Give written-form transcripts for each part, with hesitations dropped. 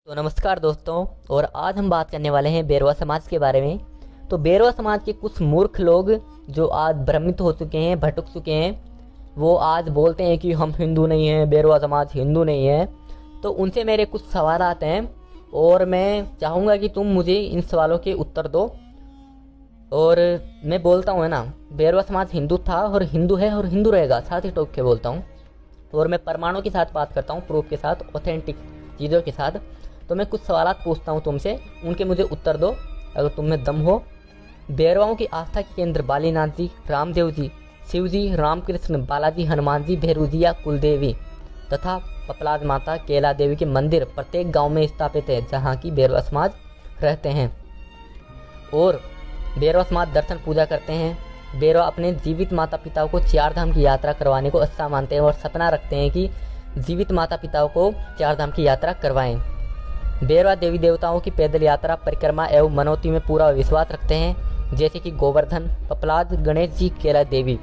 तो नमस्कार दोस्तों। और आज हम बात करने वाले हैं बेरवा समाज के बारे में। तो बेरवा समाज के कुछ मूर्ख लोग जो आज भ्रमित हो चुके हैं, भटक चुके हैं, वो आज बोलते हैं कि हम हिंदू नहीं हैं, बेरवा समाज हिंदू नहीं है। तो उनसे मेरे कुछ सवाल आते हैं और मैं चाहूँगा कि तुम मुझे इन सवालों के उत्तर दो। और मैं बोलता हूँ है ना, बेरवा समाज हिंदू था और हिंदू है और हिंदू रहेगा, साथ ही टोक के बोलता हूँ। और मैं प्रमाणों के साथ बात करता हूँ, प्रूफ के साथ, ऑथेंटिक चीज़ों के साथ। तो मैं कुछ सवाल पूछता हूँ तुमसे, उनके मुझे उत्तर दो अगर तुम में दम हो। बेरवाओं की आस्था के केंद्र बालीनाथ जी, रामदेव जी, शिव जी, रामकृष्ण, बालाजी, हनुमान जी, भैरूजिया, कुलदेवी तथा पपलाज माता, केला देवी के मंदिर प्रत्येक गांव में स्थापित है जहां की बेरवा समाज रहते हैं। और बेरवा समाज दर्शन पूजा करते हैं। बेरवा अपने जीवित माता पिताओं को चार धाम की यात्रा करवाने को अच्छा मानते हैं और सपना रखते हैं कि जीवित माता पिताओं को चार धाम की यात्रा करवाएं। बेरवा देवी देवताओं की पैदल यात्रा, परिक्रमा एवं मनोती में पूरा विश्वास रखते हैं, जैसे कि गोवर्धन, पपलाज, गणेश जी, केला देवी।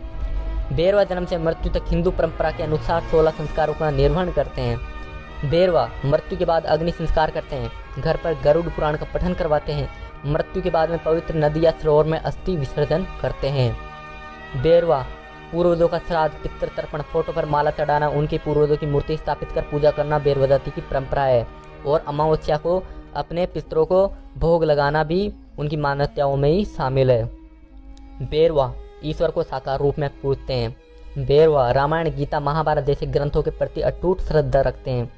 बेरवा जन्म से मृत्यु तक हिंदू परंपरा के अनुसार 16 संस्कारों का निर्वहन करते हैं। बेरवा मृत्यु के बाद अग्नि संस्कार करते हैं, घर पर गरुड़ पुराण का पठन करवाते हैं, मृत्यु के बाद में पवित्र नदी या सरोवर में अस्थि विसर्जन करते हैं। बेरवा पूर्वजों का श्राद्ध, पितृ तर्पण, फोटो पर माला चढ़ाना, उनके पूर्वजों की मूर्ति स्थापित कर पूजा करना बेरवा जाति की परंपरा है। और अमावस्या को अपने पितरों को भोग लगाना भी उनकी मान्यताओं में ही शामिल है। बेरवा ईश्वर को साकार रूप में पूजते हैं। बेरवा रामायण, गीता, महाभारत जैसे ग्रंथों के प्रति अटूट श्रद्धा रखते हैं।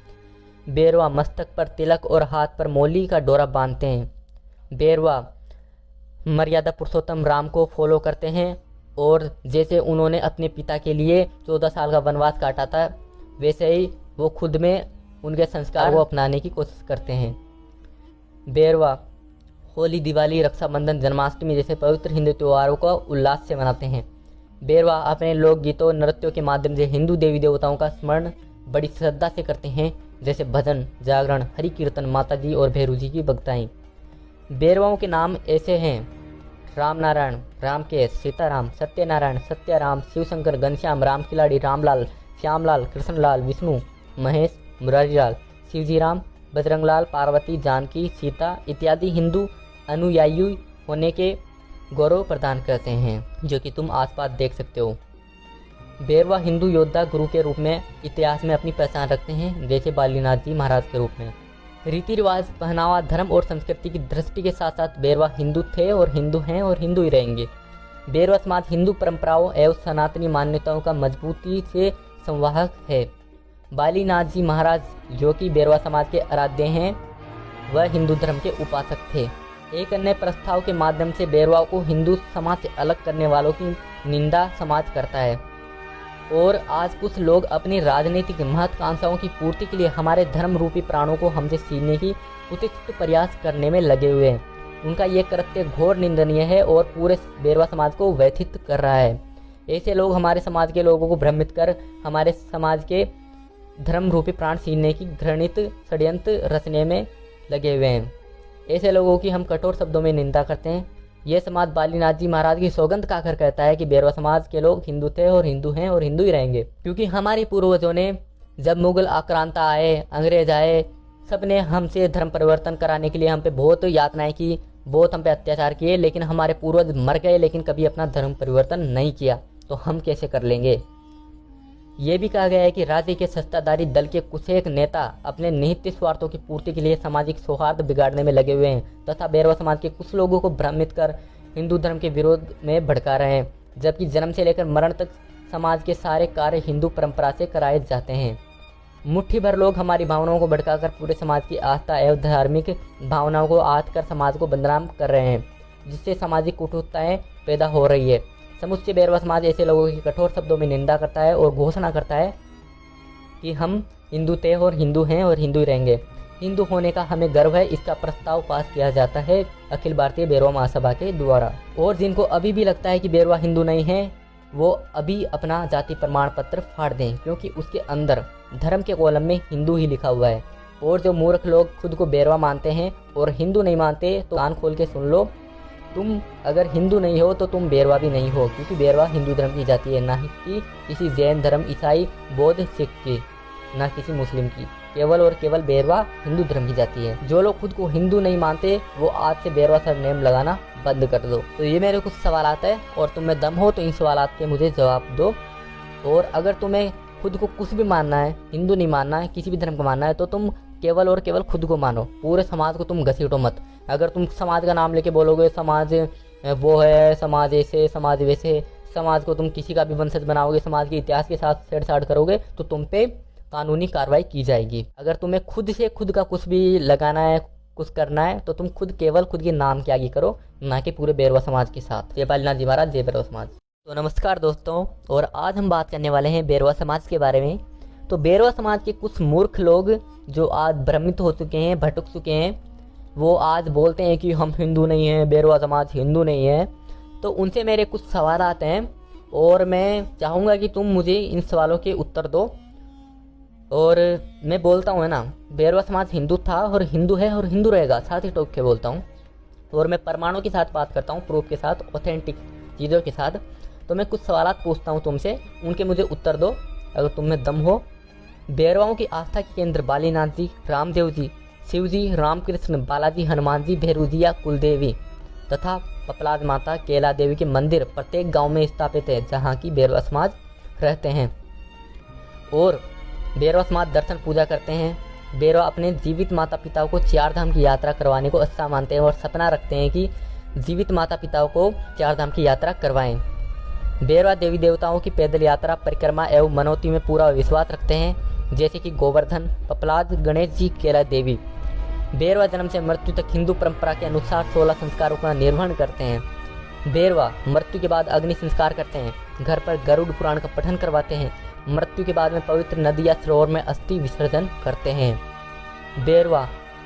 बेरवा मस्तक पर तिलक और हाथ पर मौली का डोरा बांधते हैं। बेरवा मर्यादा पुरुषोत्तम राम को फॉलो करते हैं और जैसे उन्होंने अपने पिता के लिए 14 साल का वनवास काटा था, वैसे ही वो खुद में उनके संस्कार को अपनाने की कोशिश करते हैं। बेरवा होली, दिवाली, रक्षाबंधन, जन्माष्टमी जैसे पवित्र हिंदू त्योहारों को उल्लास से मनाते हैं। बेरवा अपने लोकगीतों, नृत्यों के माध्यम से हिंदू देवी देवताओं का स्मरण बड़ी श्रद्धा से करते हैं, जैसे भजन, जागरण, हरि कीर्तन, माताजी और भैरूजी की भक्ताएं। बेरवाओं के नाम ऐसे हैं: राम नारायण, रामकेश, सीताराम, सत्यनारायण, सत्याराम, शिवशंकर, घनश्याम, राम खिलाड़ी, रामलाल, श्यामलाल, कृष्णलाल, विष्णु, महेश, मुरारीलाल, शिवजीराम, बजरंगलाल, पार्वती, जानकी, सीता इत्यादि हिंदू अनुयायी होने के गौरव प्रदान करते हैं, जो कि तुम आसपास देख सकते हो। बेरवा हिंदू योद्धा गुरु के रूप में इतिहास में अपनी पहचान रखते हैं, जैसे बालीनाथ जी महाराज के रूप में। रीति रिवाज, पहनावा, धर्म और संस्कृति की दृष्टि के साथ साथ बेरवा हिंदू थे और हिंदू हैं और हिंदू ही रहेंगे। बेरवा समाज हिंदू परंपराओं एवं सनातनी मान्यताओं का मजबूती से संवाहक है। बालीनाथ जी महाराज, जो कि बेरवा समाज के आराध्य हैं, वह हिंदू धर्म के उपासक थे। एक अन्य प्रस्ताव के माध्यम से बेरवा को हिंदू समाज से अलग करने वालों की निंदा समाज करता है। और आज कुछ लोग अपनी राजनीतिक महत्वाकांक्षाओं की पूर्ति के लिए हमारे धर्म रूपी प्राणों को हमसे छीनने की उत्कृष्ट प्रयास करने में लगे हुए हैं। उनका यह कृत्य घोर निंदनीय है और पूरे बेरवा समाज को व्यथित कर रहा है। ऐसे लोग हमारे समाज के लोगों को भ्रमित कर हमारे समाज के धर्म रूपी प्राण छीनने की घृणित षड्यंत्र रचने में लगे हुए हैं। ऐसे लोगों की हम कठोर शब्दों में निंदा करते हैं। यह समाज बालीनाथ जी महाराज की सौगंध खाकर कहता है कि बेरवा समाज के लोग हिंदू थे और हिंदू हैं और हिंदू ही रहेंगे। क्योंकि हमारे पूर्वजों ने, जब मुगल आक्रांता आए, अंग्रेज आए, सब ने हमसे धर्म परिवर्तन कराने के लिए हम पे बहुत यातनाएं की, बहुत हम पे अत्याचार किए, लेकिन हमारे पूर्वज मर गए लेकिन कभी अपना धर्म परिवर्तन नहीं किया, तो हम कैसे कर लेंगे। ये भी कहा गया है कि राज्य के सत्ताधारी दल के कुछ एक नेता अपने निहित स्वार्थों की पूर्ति के लिए सामाजिक सौहार्द बिगाड़ने में लगे हुए हैं तथा बेरवा समाज के कुछ लोगों को भ्रमित कर हिंदू धर्म के विरोध में भड़का रहे हैं, जबकि जन्म से लेकर मरण तक समाज के सारे कार्य हिंदू परंपरा से कराए जाते हैं। मुट्ठी भर लोग हमारी भावनाओं को भड़काकर पूरे समाज की आस्था एवं धार्मिक भावनाओं को आहत कर समाज को बदनाम कर रहे हैं, जिससे सामाजिक कुटुंबताएं पैदा हो रही है। समुच्चय बेरवा समाज ऐसे लोगों की कठोर शब्दों में निंदा करता है और घोषणा करता है कि हम हिंदू थे और हिंदू हैं और हिंदू ही रहेंगे। हिंदू होने का हमें गर्व है, इसका प्रस्ताव पास किया जाता है अखिल भारतीय बेरवा महासभा के द्वारा। और जिनको अभी भी लगता है कि बेरवा हिंदू नहीं है, वो अभी अपना जाति प्रमाण पत्र फाड़ दें, क्योंकि उसके अंदर धर्म के कॉलम में हिंदू ही लिखा हुआ है। और जो मूर्ख लोग खुद को बेरवा मानते हैं और हिंदू नहीं मानते, तो कान खोल के सुन लो, तुम अगर हिंदू नहीं हो तो तुम बेरवा भी नहीं हो, क्योंकि बेरवा हिंदू धर्म की जाति है, ना ही कि किसी जैन धर्म, ईसाई, बौद्ध, सिख की, ना किसी मुस्लिम की। केवल और केवल बेरवा हिंदू धर्म की जाति है। जो लोग खुद को हिंदू नहीं मानते वो आज से बेरवा सरनेम लगाना बंद कर दो। तो ये मेरे कुछ सवालात है और तुम्हें दम हो तो इन सवालात के मुझे जवाब दो। और अगर तुम्हें खुद को कुछ भी मानना है, हिंदू नहीं मानना है, किसी भी धर्म को मानना है, तो तुम केवल और केवल खुद को मानो, पूरे समाज को तुम घसीटो मत। अगर तुम समाज का नाम लेके बोलोगे समाज वो है, समाज ऐसे, समाज वैसे, समाज को तुम किसी का भी वंशज बनाओगे, समाज के इतिहास के साथ छेड़छाड़ करोगे तो तुम पे कानूनी कार्रवाई की जाएगी। अगर तुम्हें खुद से खुद का कुछ भी लगाना है, कुछ करना है, तो तुम खुद केवल खुद के नाम की आगे करो, ना कि पूरे बेरवा समाज के साथ। जय बालीनाथ जी महाराज, जय बेरवा समाज। तो नमस्कार दोस्तों, और आज हम बात करने वाले हैं बेरवा समाज के बारे में। तो बेरवा समाज के कुछ मूर्ख लोग जो आज भ्रमित हो चुके हैं, भटक चुके हैं, वो आज बोलते हैं कि हम हिंदू नहीं हैं, बेरवा समाज हिंदू नहीं है। तो उनसे मेरे कुछ सवाल आते हैं और मैं चाहूँगा कि तुम मुझे इन सवालों के उत्तर दो। और मैं बोलता हूँ है ना, बेरवा समाज हिंदू था और हिंदू है और हिंदू रहेगा, साथ ही टोक के बोलता हूँ। और मैं प्रमाणों के साथ बात करता हूँ, प्रूफ के साथ, ऑथेंटिक चीज़ों के साथ। तो मैं कुछ सवाल पूछता हूँ तुमसे, उनके मुझे उत्तर दो अगर तुम में दम हो। बेरवाओं की आस्था के केंद्र बालीनाथ जी, रामदेव जी, शिव जी, रामकृष्ण, बालाजी, हनुमान जी, भैरूजिया, कुलदेवी तथा पपलाद माता, केला देवी के मंदिर प्रत्येक गांव में स्थापित है जहां की बेरवा समाज रहते हैं। और बेरवा समाज दर्शन पूजा करते हैं। बेरवा अपने जीवित माता पिताओं को चार धाम की यात्रा करवाने को अच्छा मानते हैं और सपना रखते हैं कि जीवित माता पिताओं को चार धाम की यात्रा करवाएं। बेरवा देवी देवताओं की पैदल यात्रा, परिक्रमा एवं मनोती में पूरा विश्वास रखते हैं, जैसे कि गोवर्धन, पपलाद, गणेश जी, केला देवी। बेरवा जन्म से मृत्यु तक हिंदू परंपरा के अनुसार 16 संस्कारों का निर्वहन करते हैं। बेरवा मृत्यु के बाद अग्नि संस्कार करते हैं, घर पर गरुड़ पुराण का पठन करवाते हैं, मृत्यु के बाद में पवित्र नदी या सरोवर में अस्थि विसर्जन करते हैं। बेरवा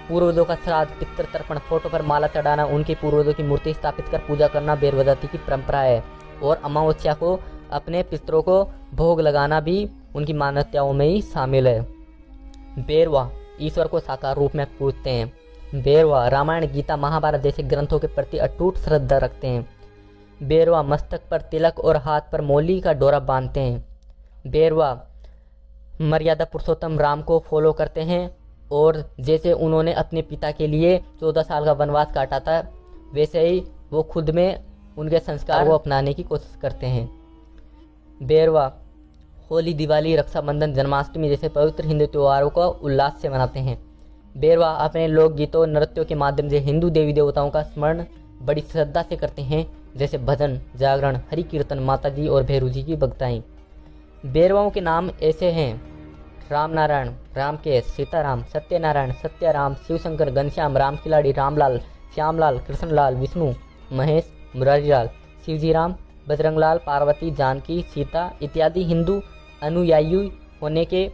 पूर्वजों का श्राद्ध, पितृ तर्पण, फोटो पर माला चढ़ाना, उनके पूर्वजों की मूर्ति स्थापित कर पूजा करना बेरवा जाति की परंपरा है। और अमावस्या को अपने पितरों को भोग लगाना भी उनकी मान्यताओं में ही शामिल है। बेरवा ईश्वर को साकार रूप में पूजते हैं। बेरवा रामायण, गीता, महाभारत जैसे ग्रंथों के प्रति अटूट श्रद्धा रखते हैं। बेरवा मस्तक पर तिलक और हाथ पर मौली का डोरा बांधते हैं। बेरवा मर्यादा पुरुषोत्तम राम को फॉलो करते हैं और जैसे उन्होंने अपने पिता के लिए 14 साल का वनवास काटा था, वैसे ही वो खुद में उनके संस्कार को अपनाने की कोशिश करते हैं। बेरवा होली, दिवाली, रक्षाबंधन, जन्माष्टमी जैसे पवित्र हिंदू त्योहारों को उल्लास से मनाते हैं। बेरवा अपने लोकगीतों, नृत्यों के माध्यम से हिंदू देवी देवताओं का स्मरण बड़ी श्रद्धा से करते हैं, जैसे भजन, जागरण, हरि कीर्तन, माताजी और भैरूजी की भक्ताएं। बेरवाओं के नाम ऐसे हैं: राम नारायण, रामकेश, सीताराम, सत्यनारायण, सत्याराम, शिवशंकर, घनश्याम, राम खिलाड़ी, रामलाल, श्यामलाल, कृष्णलाल, विष्णु, महेश, मुरारीलाल, शिवजीराम, बजरंगलाल, पार्वती, जानकी, सीता इत्यादि हिंदू अनुयायी होने के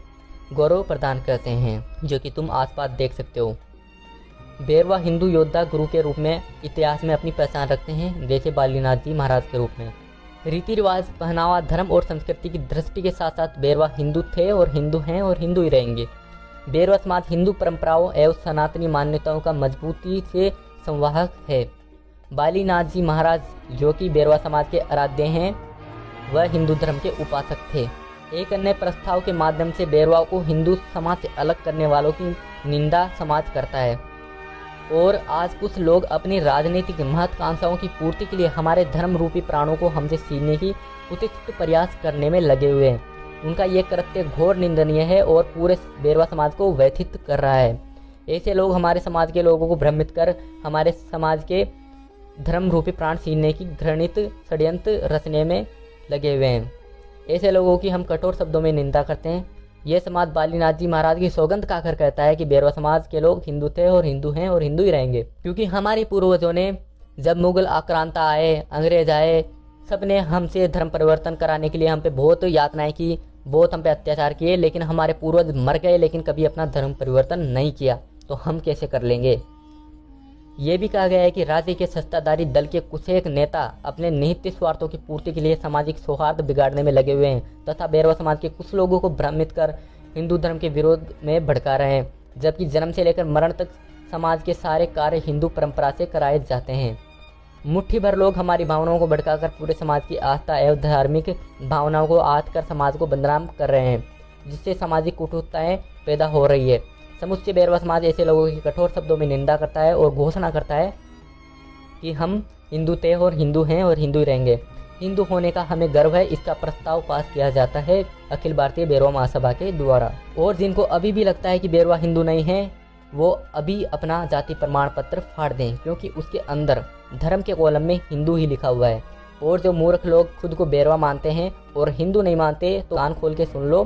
गौरव प्रदान करते हैं, जो कि तुम आसपास देख सकते हो। बेरवा हिंदू योद्धा गुरु के रूप में इतिहास में अपनी पहचान रखते हैं, जैसे बालीनाथ जी महाराज के रूप में। रीति रिवाज, पहनावा, धर्म और संस्कृति की दृष्टि के साथ साथ बेरवा हिंदू थे और हिंदू हैं और हिंदू ही रहेंगे। बेरवा समाज हिंदू परंपराओं एवं सनातनी मान्यताओं का मजबूती से संवाहक है। बालीनाथ जी महाराज, जो कि बेरवा समाज के आराध्य हैं, वह हिंदू धर्म के उपासक थे। एक अन्य प्रस्ताव के माध्यम से बेरवा को हिंदू समाज से अलग करने वालों की निंदा समाज करता है। और आज कुछ लोग अपनी राजनीतिक महत्वाकांक्षाओं की पूर्ति के लिए हमारे धर्म रूपी प्राणों को हमसे छीनने की उत्कृष्ट प्रयास करने में लगे हुए हैं। उनका यह कृत्य घोर निंदनीय है और पूरे बेरवा समाज को व्यथित कर रहा है। ऐसे लोग हमारे समाज के लोगों को भ्रमित कर हमारे समाज के धर्म रूपी प्राण छीनने की घृणित षड्यंत्र रचने में लगे हुए हैं। ऐसे लोगों की हम कठोर शब्दों में निंदा करते हैं। यह समाज बालीनाथ जी महाराज की सौगंध खाकर कहता है कि बेरवा समाज के लोग हिंदू थे और हिंदू हैं और हिंदू ही रहेंगे, क्योंकि हमारे पूर्वजों ने, जब मुगल आक्रांता आए, अंग्रेज आए, सब ने हमसे धर्म परिवर्तन कराने के लिए हम पे बहुत यातनाएं की, बहुत हम पे अत्याचार किए, लेकिन हमारे पूर्वज मर गए लेकिन कभी अपना धर्म परिवर्तन नहीं किया, तो हम कैसे कर लेंगे। ये भी कहा गया है कि राज्य के सत्ताधारी दल के कुछ एक नेता अपने निहित स्वार्थों की पूर्ति के लिए सामाजिक सौहार्द बिगाड़ने में लगे हुए हैं तथा बेरवा समाज के कुछ लोगों को भ्रमित कर हिंदू धर्म के विरोध में भड़का रहे हैं, जबकि जन्म से लेकर मरण तक समाज के सारे कार्य हिंदू परंपरा से कराए जाते हैं। मुट्ठी भर लोग हमारी भावनाओं को भड़काकर पूरे समाज की आस्था एवं धार्मिक भावनाओं को आहत कर समाज को बदनाम कर रहे हैं, जिससे सामाजिक कुटुंबताएं पैदा हो रही है। समुच्चय बेरवा समाज ऐसे लोगों की कठोर शब्दों में निंदा करता है और घोषणा करता है कि हम हिंदू थे और हिंदू हैं और हिंदू ही रहेंगे। हिंदू होने का हमें गर्व है। इसका प्रस्ताव पास किया जाता है अखिल भारतीय बेरवा महासभा के द्वारा। और जिनको अभी भी लगता है कि बेरवा हिंदू नहीं है, वो अभी अपना जाति प्रमाण पत्र फाड़ दें, क्योंकि उसके अंदर धर्म के कॉलम में हिंदू ही लिखा हुआ है। और जो मूर्ख लोग खुद को बेरवा मानते हैं और हिंदू नहीं मानते, तो कान खोल के सुन लो,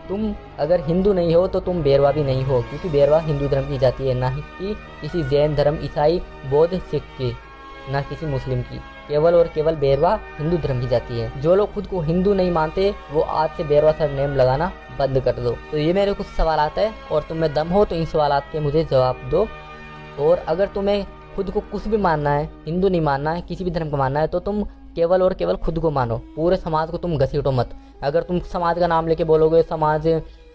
तुम अगर हिंदू नहीं हो तो तुम बेरवा भी नहीं हो, क्योंकि बेरवा हिंदू धर्म की जाति है, ना ही कि किसी जैन धर्म, ईसाई, बौद्ध, सिख की, ना किसी मुस्लिम की। केवल और केवल बेरवा हिंदू धर्म की जाती है। जो लोग खुद को हिंदू नहीं मानते वो आज से बेरवा सरनेम लगाना बंद कर दो। तो ये मेरे कुछ सवालात है और तुम में दम हो तो इन सवालात के मुझे जवाब दो। और अगर तुम्हें खुद को कुछ भी मानना है, हिंदू नहीं मानना है, किसी भी धर्म को मानना है, तो तुम केवल और केवल खुद को मानो, पूरे समाज को तुम घसीटो मत। अगर तुम समाज का नाम लेके बोलोगे समाज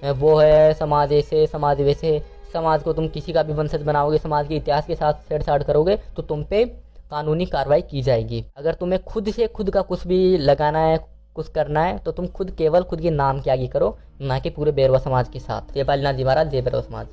वो है, समाज ऐसे, समाज वैसे, समाज को तुम किसी का भी वंशज बनाओगे, समाज के इतिहास के साथ छेड़छाड़ करोगे, तो तुम पे कानूनी कार्रवाई की जाएगी। अगर तुम्हें खुद से खुद का कुछ भी लगाना है, कुछ करना है, तो तुम खुद केवल खुद के नाम की आगे करो, ना कि पूरे बेरवा समाज के साथ। जय बालीनाथ जी महाराज, जय बेरवा समाज।